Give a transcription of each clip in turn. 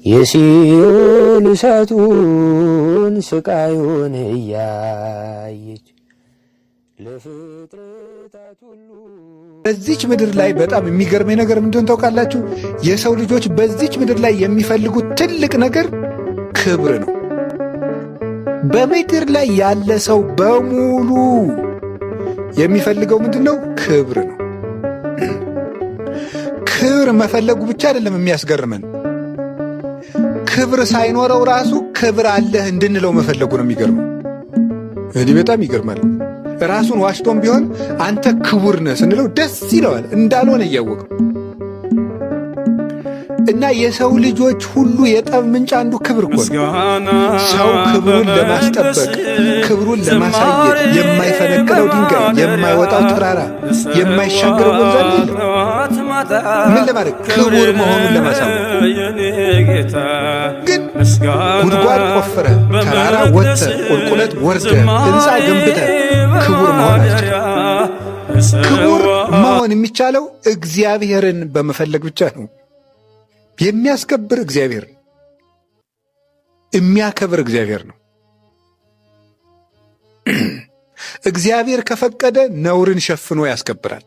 የሲኦል እሳቱን ስቃዩን እያየች ለፍጥረታት ሁሉ። በዚች ምድር ላይ በጣም የሚገርመኝ ነገር ምንድን ታውቃላችሁ? የሰው ልጆች በዚች ምድር ላይ የሚፈልጉት ትልቅ ነገር ክብር ነው። በምድር ላይ ያለ ሰው በሙሉ የሚፈልገው ምንድን ነው? ክብር ነው። ክብር መፈለጉ ብቻ አይደለም የሚያስገርመን፣ ክብር ሳይኖረው ራሱ ክብር አለህ እንድንለው መፈለጉ ነው የሚገርመው። እንዲህ በጣም ይገርማል። ራሱን ዋሽቶም ቢሆን አንተ ክቡር ነህ ስንለው ደስ ይለዋል፣ እንዳልሆነ እያወቀው። እና የሰው ልጆች ሁሉ የጠብ ምንጭ አንዱ ክብር እኮ ነው። ሰው ክብሩን ለማስጠበቅ ክብሩን ለማሳየት የማይፈነቅለው ድንጋይ፣ የማይወጣው ተራራ፣ የማይሻገረው ወንዝ የለም። ምን ለማድረግ? ክቡር መሆኑን ለማሳወቅ። ግን ጉድጓድ ቆፍረ፣ ተራራ ወጥተ፣ ቁልቁለት ወርደ፣ ሕንፃ ገንብተ ክቡር መሆን አልችልም። ክቡር መሆን የሚቻለው እግዚአብሔርን በመፈለግ ብቻ ነው። የሚያስከብር እግዚአብሔር ነው። የሚያከብር እግዚአብሔር ነው። እግዚአብሔር ከፈቀደ ነውርን ሸፍኖ ያስከብራል።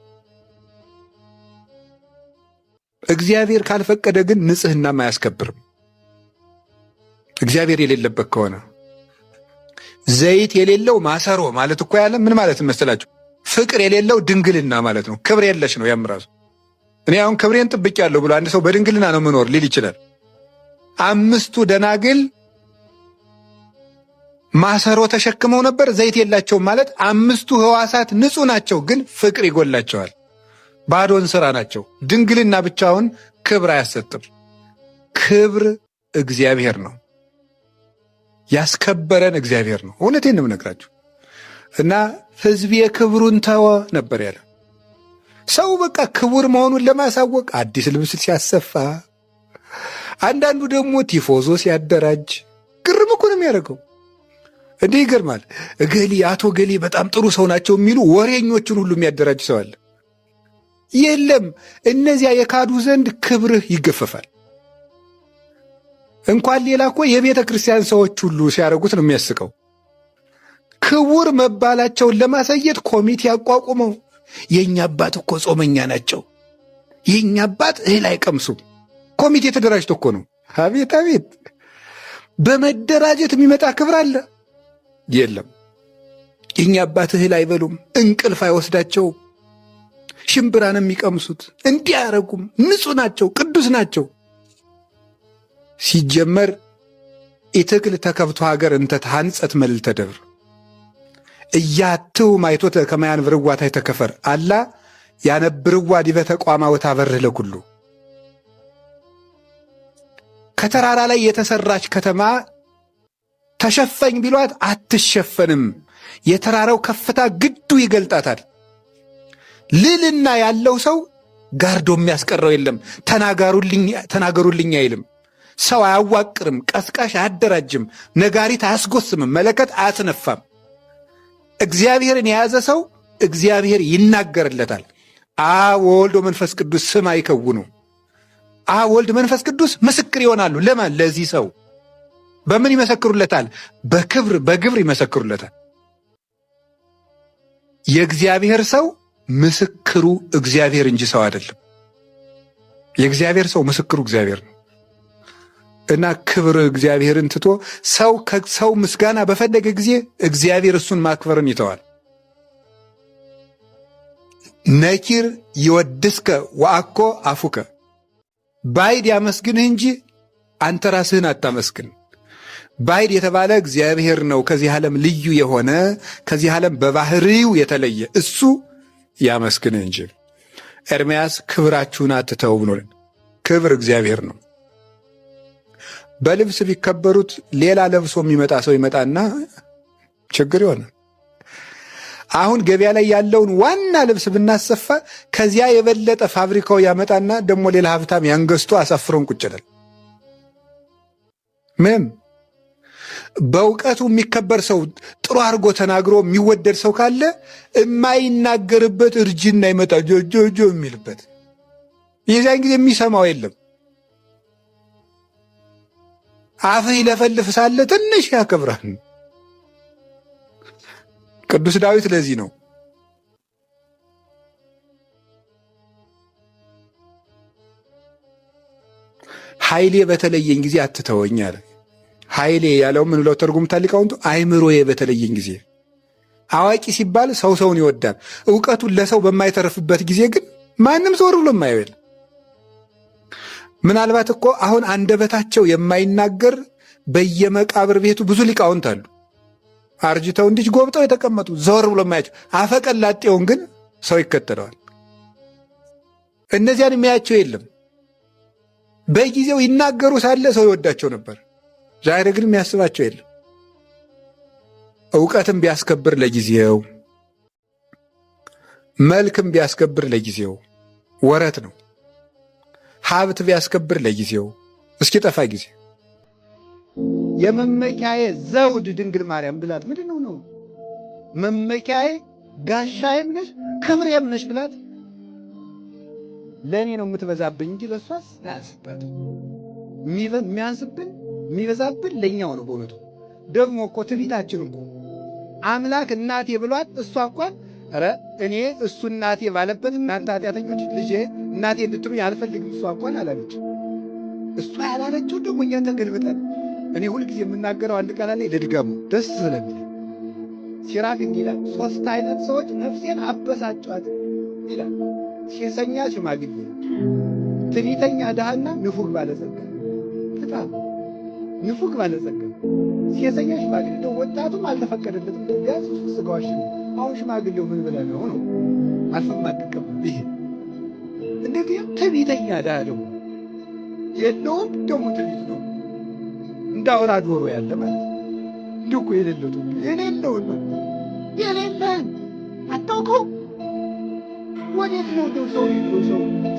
እግዚአብሔር ካልፈቀደ ግን ንጽሕናም አያስከብርም። እግዚአብሔር የሌለበት ከሆነ ዘይት የሌለው ማሰሮ ማለት እኮ ያለ ምን ማለት መሰላችሁ? ፍቅር የሌለው ድንግልና ማለት ነው። ክብር የለሽ ነው ያም ራሱ። እኔ አሁን ክብሬን ጥብቄያለሁ ብሎ አንድ ሰው በድንግልና ነው መኖር ሊል ይችላል። 5ቱ ደናግል ማሰሮ ተሸክመው ነበር፣ ዘይት የላቸውም ማለት 5ቱ ሕዋሳት ንጹሕ ናቸው፣ ግን ፍቅር ይጎላቸዋል። ባዶን ሥራ ናቸው። ድንግልና ብቻውን ክብር አያሰጥም። ክብር እግዚአብሔር ነው። ያስከበረን እግዚአብሔር ነው። እውነቴን ነው የምነግራችሁ። እና ሕዝቤ ክብሩን ተወ ነበር ያለ። ሰው በቃ ክቡር መሆኑን ለማሳወቅ አዲስ ልብስ ሲያሰፋ፣ አንዳንዱ ደግሞ ቲፎዞ ሲያደራጅ ግርም እኮ ነው የሚያደርገው። እንዲህ ይገርማል። እገሌ አቶ ገሌ በጣም ጥሩ ሰው ናቸው የሚሉ ወሬኞችን ሁሉ የሚያደራጅ ሰው አለ። የለም፣ እነዚያ የካዱ ዘንድ ክብርህ ይገፈፋል። እንኳን ሌላ እኮ የቤተ ክርስቲያን ሰዎች ሁሉ ሲያደርጉት ነው የሚያስቀው። ክቡር መባላቸውን ለማሳየት ኮሚቴ አቋቁመው የእኛ አባት እኮ ጾመኛ ናቸው፣ የእኛ አባት እህል አይቀምሱም። ኮሚቴ ተደራጅቶ እኮ ነው። አቤት አቤት! በመደራጀት የሚመጣ ክብር አለ? የለም። የእኛ አባት እህል አይበሉም፣ እንቅልፍ አይወስዳቸውም፣ ሽምብራን የሚቀምሱት እንዲህ አያረጉም፣ ንጹሕ ናቸው፣ ቅዱስ ናቸው። ሲጀመር ኢትክል ተከብቶ ሀገር እንተ ተሐንጸት መልዕልተ ደብር እያትው ማይቶተ ከማያንብርዋ ታይተከፈር አላ ያነብርዋ ዲበ ተቋማ ወታበርህ ለኩሉ። ከተራራ ላይ የተሰራች ከተማ ተሸፈኝ ቢሏት አትሸፈንም። የተራራው ከፍታ ግዱ ይገልጣታል። ልዕልና ያለው ሰው ጋርዶ የሚያስቀረው የለም። ተናገሩልኝ አይልም። ሰው አያዋቅርም፣ ቀስቃሽ አያደራጅም፣ ነጋሪት አያስጎስምም፣ መለከት አያስነፋም። እግዚአብሔርን የያዘ ሰው እግዚአብሔር ይናገርለታል። አብ ወልድ ወመንፈስ ቅዱስ ስም አይከውኑ። አብ ወልድ መንፈስ ቅዱስ ምስክር ይሆናሉ። ለማን? ለዚህ ሰው። በምን ይመሰክሩለታል? በክብር በግብር ይመሰክሩለታል። የእግዚአብሔር ሰው ምስክሩ እግዚአብሔር እንጂ ሰው አይደለም። የእግዚአብሔር ሰው ምስክሩ እግዚአብሔር ነው። እና ክብር እግዚአብሔርን ትቶ ሰው ከሰው ምስጋና በፈለገ ጊዜ እግዚአብሔር እሱን ማክበርን ይተዋል። ነኪር ይወድስከ ወአኮ አፉከ፣ ባዕድ ያመስግንህ እንጂ አንተ ራስህን አታመስግን። ባዕድ የተባለ እግዚአብሔር ነው፣ ከዚህ ዓለም ልዩ የሆነ ከዚህ ዓለም በባህሪው የተለየ እሱ ያመስግንህ እንጂ። ኤርምያስ ክብራችሁን አትተው ብሎን። ክብር እግዚአብሔር ነው። በልብስ ቢከበሩት ሌላ ለብሶ የሚመጣ ሰው ይመጣና ችግር ይሆናል። አሁን ገበያ ላይ ያለውን ዋና ልብስ ብናሰፋ ከዚያ የበለጠ ፋብሪካው ያመጣና ደግሞ ሌላ ሀብታም ያንገስቶ አሳፍሮን ቁጭ ይላል። ምንም በእውቀቱ የሚከበር ሰው ጥሩ አድርጎ ተናግሮ የሚወደድ ሰው ካለ የማይናገርበት እርጅና ይመጣ ጆጆ የሚልበት የዚያን ጊዜ የሚሰማው የለም። አፍህ ይለፈልፍ ሳለ ትንሽ ያከብራል። ቅዱስ ዳዊት ለዚህ ነው ኃይሌ በተለየኝ ጊዜ አትተወኝ አለ። ኃይሌ ያለው ምን ብለው ተርጉሙታል ሊቃውንቱ? አይምሮዬ በተለየኝ ጊዜ። አዋቂ ሲባል ሰው ሰውን ይወዳል። እውቀቱን ለሰው በማይተርፍበት ጊዜ ግን ማንም ዞር ብሎ የማየው የለም። ምናልባት እኮ አሁን አንደበታቸው የማይናገር በየመቃብር ቤቱ ብዙ ሊቃውንት አሉ። አርጅተው እንዲህ ጎብጠው የተቀመጡ ዘወር ብሎ የማያቸው። አፈቀላጤውን ግን ሰው ይከተለዋል። እነዚያን የሚያያቸው የለም። በጊዜው ይናገሩ ሳለ ሰው ይወዳቸው ነበር። ዛሬ ግን የሚያስባቸው የለም። እውቀትም ቢያስከብር ለጊዜው፣ መልክም ቢያስከብር ለጊዜው ወረት ነው። ሀብት ቢያስከብር ለጊዜው እስኪጠፋ ጊዜ። የመመኪያዬ ዘውድ ድንግል ማርያም ብላት ምንድን ነው? መመኪያዬ ጋሻዬም ነሽ ክብሬም ነሽ ብላት ለእኔ ነው የምትበዛብኝ እንጂ ለእሷስ አያንስባትም። የሚያንስብን የሚበዛብን ለእኛው ነው። በእውነቱ ደግሞ እኮ ትዕቢታችን እኮ አምላክ እናቴ ብሏት እሷ እንኳን ኧረ እኔ እሱ እናቴ ባለበት እናንተ ኃጢአተኞች ልጄ እናቴ እንድትሉኝ አልፈልግም እሷ እንኳን አላለች። እሷ ያላለችው ደግሞ እኛ ተገልብጠን እኔ ሁልጊዜ የምናገረው አንድ ቃል ላይ ልድገሙ ደስ ስለሚል ሲራክ እንዲህ ይላል፣ ሦስት አይነት ሰዎች ነፍሴን አበሳጯት ይላል። ሴሰኛ ሽማግሌ፣ ትዕቢተኛ ድሃና ንፉግ ባለጸጋ። በጣም ንፉግ ባለጸጋ፣ ሴሰኛ ሽማግሌ። እንደው ወጣቱም አልተፈቀደለትም ቢያንስ ስጋዋሽ ነው። አሁን ሽማግሌው ምን ብለህ ነው አልፈማቅቀም ይሄ እንደዚህ ትዕቢተኛ ድሃ ደግሞ የለውም ደግሞ ትዕቢት ነው እንዳወራ ዶሮ ያለ ማለት እንዲሁ እኮ የሌለውን የሌለን አታውቀው። ወዴት ነው እንደው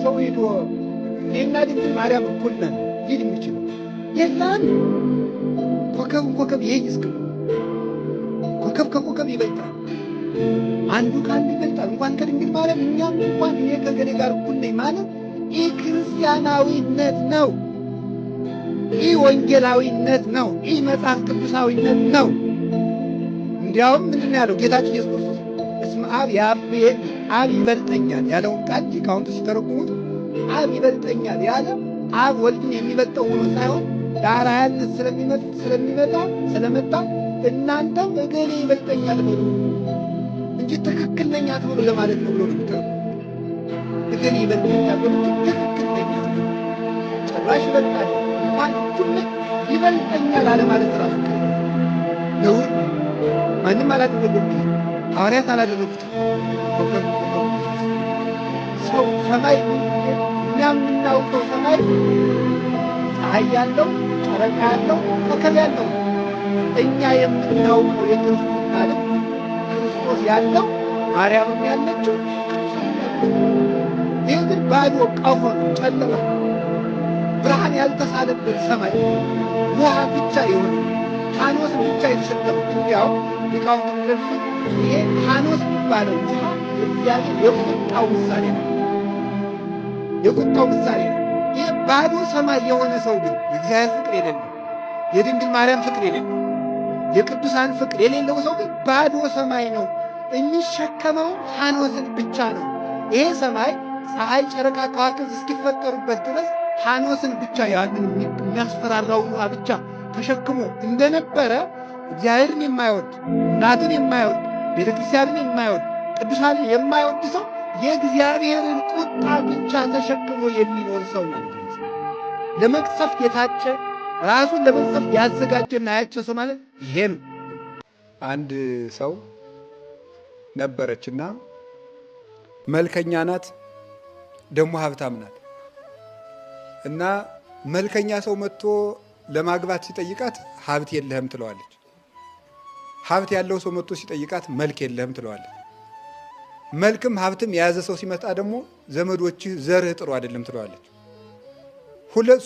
ሰው ሄዶ እኔና ድንግል ማርያም እኩል ነን ሊል የሚችለው? የለም። ኮከብ ይሄ እስክ ኮከብ ከኮከብ ይበልጣል። አንዱ ከአንዱ ይበልጣል። እንኳን ከድንግል ማርያም እኛም እንኳን እኔ ከገሌ ጋር እኩል ነኝ ማለት ይህ ክርስቲያናዊነት ነው። ይህ ወንጌላዊነት ነው። ይህ መጽሐፍ ቅዱሳዊነት ነው። እንዲያውም ምንድን ነው ያለው ጌታችን ኢየሱስ ክርስቶስ? እስመ አብ ያብየኒ አብ ይበልጠኛል ያለውን ቃል ሊቃውንት ሲተረጉሙት አብ ይበልጠኛል ያለ አብ ወልድን የሚበልጠው ሆኖ ሳይሆን ለአርአያነት ስለመጣ እናንተም እገሌ ይበልጠኛል በሉ እንጂ ትክክል ነኝ አትበሉ ለማለት ነው ብሎ ነው የሚተረጉሙት። እገሌ ይበልጠኛል በሉ ትክክል ነኝ ጭራሽ ይበልጣል ይበልጠኛል አለ ማለት ራሱ ነው። ማንም አላደረገም። ሐዋርያት አላደረጉትም። ሰው ሰማይ እኛ የምናውቀው ሰማይ ፀሐይ ያለው ጨረቃ ያለው ኮከብ ያለው፣ እኛ የምናውቀው የክርስቶስ ዓለም ክርስቶስ ያለው ማርያምም ያለችው ይህ ግን ባዶ ቀፎ ነው፣ ጨለማ ብርሃን ያልተሳለበት ሰማይ ውሃ ብቻ የሆነ ሐኖስ ብቻ የተሸከመ። እንዲያው ሊቃውንት እንደሚሉት ይሄ ሐኖስ የሚባለው ውሃ እግዚአብሔር የቁጣው ምሳሌ ነው። የቁጣው ምሳሌ ነው። ይህ ባዶ ሰማይ የሆነ ሰው ግን የእግዚአብሔር ፍቅር የሌለው፣ የድንግል ማርያም ፍቅር የሌለው፣ የቅዱሳን ፍቅር የሌለው ሰው ግን ባዶ ሰማይ ነው። የሚሸከመው ሐኖስን ብቻ ነው። ይሄ ሰማይ ፀሐይ፣ ጨረቃ፣ ከዋክብት እስኪፈጠሩበት ድረስ ሐኖስን ብቻ ያንን የሚያስፈራራውን ውሃ ብቻ ተሸክሞ እንደነበረ እግዚአብሔርን የማይወድ እናቱን የማይወድ ቤተ ክርስቲያንን የማይወድ ቅዱሳንን የማይወድ ሰው የእግዚአብሔርን ቁጣ ብቻ ተሸክሞ የሚኖር ሰው ነው። ለመቅሰፍት የታጨ ራሱን ለመቅሰፍት ያዘጋጀና ያጨ ሰው ማለት ይሄም። አንድ ሰው ነበረችና መልከኛ ናት፣ ደግሞ ሀብታም ናት። እና መልከኛ ሰው መጥቶ ለማግባት ሲጠይቃት ሀብት የለህም ትለዋለች። ሀብት ያለው ሰው መጥቶ ሲጠይቃት መልክ የለህም ትለዋለች። መልክም ሀብትም የያዘ ሰው ሲመጣ ደግሞ ዘመዶችህ ዘርህ ጥሩ አይደለም ትለዋለች።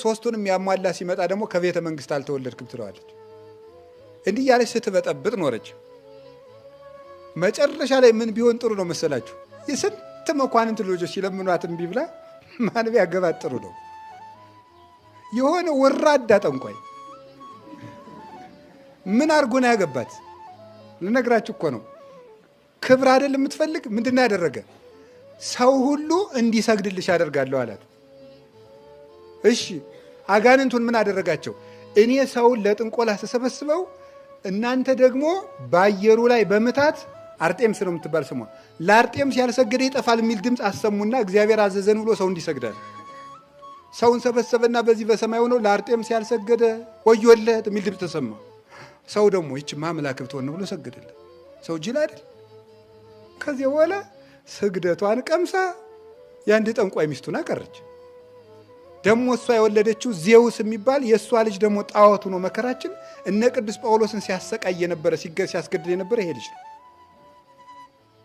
ሶስቱንም ያሟላ ሲመጣ ደግሞ ከቤተ መንግስት አልተወለድክም ትለዋለች። እንዲህ ያለች ስትበጠብጥ ኖረች። መጨረሻ ላይ ምን ቢሆን ጥሩ ነው መሰላችሁ? የስንት መኳንንት ልጆች ሲለምኗት እምቢ ብላ ማን ቢያገባት ጥሩ ነው? የሆነ ወራዳ ጠንቋይ ምን አድርጎ ነው ያገባት? ልነግራችሁ እኮ ነው። ክብር አይደል የምትፈልግ? ምንድን ነው ያደረገ? ሰው ሁሉ እንዲሰግድልሽ አደርጋለሁ አላት። እሺ አጋንንቱን ምን አደረጋቸው? እኔ ሰውን ለጥንቆላ ተሰበስበው እናንተ ደግሞ በአየሩ ላይ በምታት አርጤምስ ነው የምትባል ስሟ፣ ለአርጤምስ ያልሰገደ ይጠፋል የሚል ድምፅ አሰሙና እግዚአብሔር አዘዘን ብሎ ሰው እንዲሰግዳል ሰውን ሰበሰበና በዚህ በሰማይ ሆነው ለአርጤምስ ያልሰገደ ወዮለት የሚል ድምፅ ተሰማ። ሰው ደግሞ ይህችማ አምላክ ብትሆን ነው ብሎ ሰገደለት። ሰው ጅል አይደል? ከዚህ በኋላ ስግደቷን ቀምሳ የአንድ ጠንቋይ ሚስቱን አቀረች። ደግሞ እሷ የወለደችው ዜውስ የሚባል የእሷ ልጅ ደግሞ ጣዖቱ ነው። መከራችን እነ ቅዱስ ጳውሎስን ሲያሰቃይ የነበረ ሲያስገድል የነበረ ይሄ ልጅ ነው።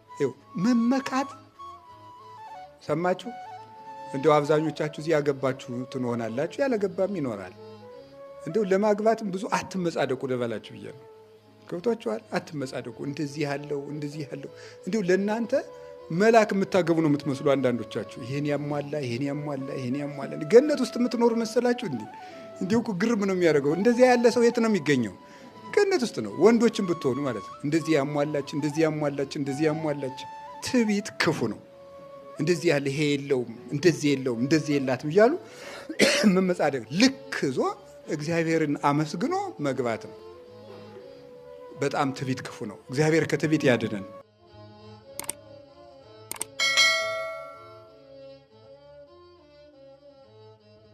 ይኸው መመካት ሰማችሁ። እንደው አብዛኞቻችሁ እዚህ ያገባችሁ ትሆናላችሁ፣ ያለገባም ይኖራል። እንደው ለማግባትም ብዙ አትመጻደቁ ልበላችሁ ብዬ ነው። ገብቷችኋል? አትመጻደቁ። እንደዚህ ያለው እንደው ለእናንተ መልአክ የምታገቡ ነው የምትመስሉ አንዳንዶቻችሁ። ይሄን ያሟላ ይሄን ያሟላ ይሄን ያሟላ ገነት ውስጥ የምትኖሩ መሰላችሁ እንዴ? እንዲሁ ግርም ነው የሚያደርገው። እንደዚህ ያለ ሰው የት ነው የሚገኘው? ገነት ውስጥ ነው። ወንዶችን ብትሆኑ ማለት ነው። እንደዚህ ያሟላች እንደዚህ ያሟላች እንደዚህ ያሟላች። ትዕቢት ክፉ ነው። እንደዚህ ያለ ይሄ የለውም እንደዚህ የለውም እንደዚህ የላትም እያሉ መመጻደቅ ልክ ዞ እግዚአብሔርን አመስግኖ መግባት ነው። በጣም ትዕቢት ክፉ ነው። እግዚአብሔር ከትዕቢት ያድነን።